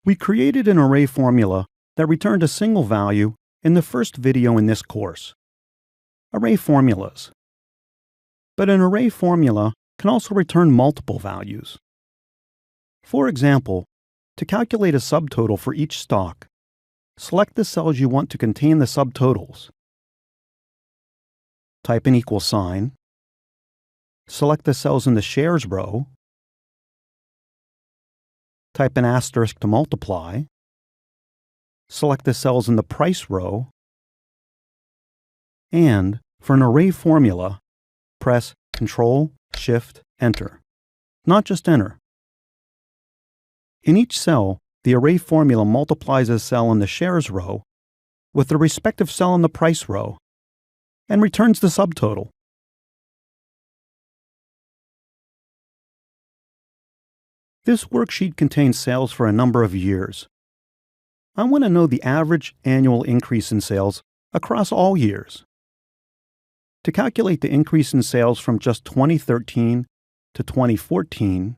We created an array formula that returned a single value in the first video in this course. Array formulas. But an array formula can also return multiple values. For example, to calculate a subtotal for each stock, select the cells you want to contain the subtotals. Type an equal sign. Select the cells in the shares row. Type an asterisk to multiply. Select the cells in the price row. And for an array formula, press Ctrl+Shift+Enter. Not just Enter. In each cell, the array formula multiplies a cell in the shares row with the respective cell in the price row and returns the subtotal. This worksheet contains sales for a number of years. I want to know the average annual increase in sales across all years. To calculate the increase in sales from just 2013 to 2014,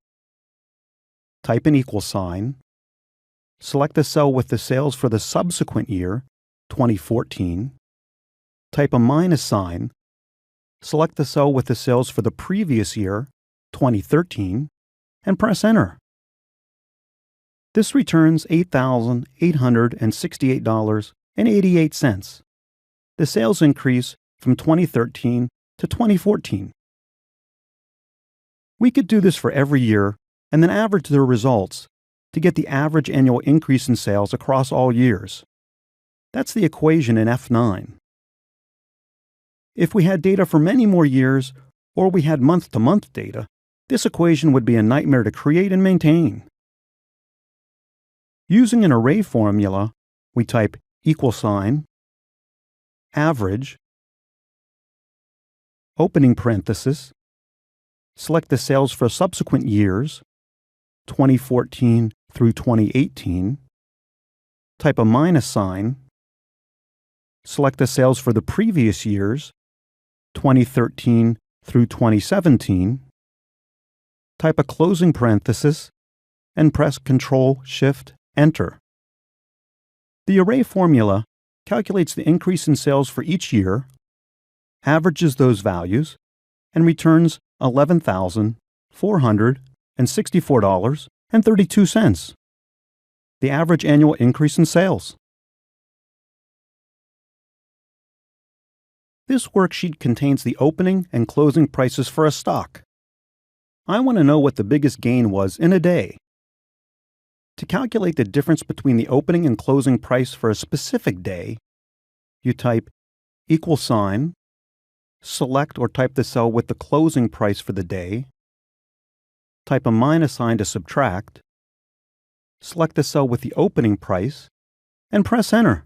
type an equal sign, select the cell with the sales for the subsequent year, 2014, type a minus sign, select the cell with the sales for the previous year, 2013, and press Enter. This returns $8,868.88, the sales increase from 2013 to 2014. We could do this for every year and then average the results to get the average annual increase in sales across all years. That's the equation in F9. If we had data for many more years, or we had month-to-month data, this equation would be a nightmare to create and maintain. Using an array formula, we type equal sign, average, opening parenthesis, select the sales for subsequent years, 2014 through 2018, type a minus sign, select the sales for the previous years, 2013 through 2017, type a closing parenthesis, and press Ctrl+Shift+Enter. The array formula calculates the increase in sales for each year, averages those values, and returns $11,464.32, the average annual increase in sales. This worksheet contains the opening and closing prices for a stock. I want to know what the biggest gain was in a day. To calculate the difference between the opening and closing price for a specific day, you type equal sign, select or type the cell with the closing price for the day, type a minus sign to subtract, select the cell with the opening price, and press Enter.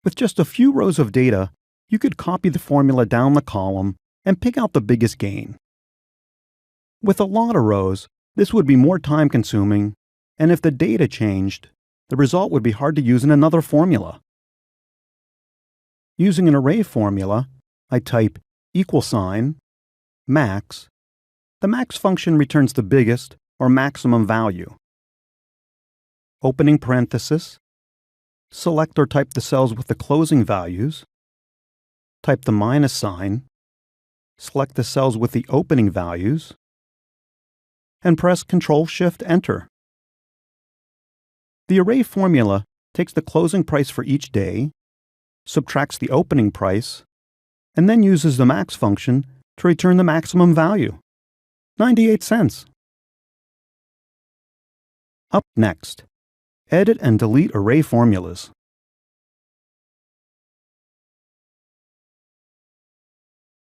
With just a few rows of data, you could copy the formula down the column and pick out the biggest gain. With a lot of rows, this would be more time-consuming, and if the data changed, the result would be hard to use in another formula. Using an array formula, I type equal sign, max. The max function returns the biggest or maximum value. Opening parenthesis, select or type the cells with the closing values, type the minus sign, select the cells with the opening values, and press Ctrl+Shift+Enter. The array formula takes the closing price for each day, subtracts the opening price, and then uses the max function to return the maximum value, 98 cents. Up next, edit and delete array formulas.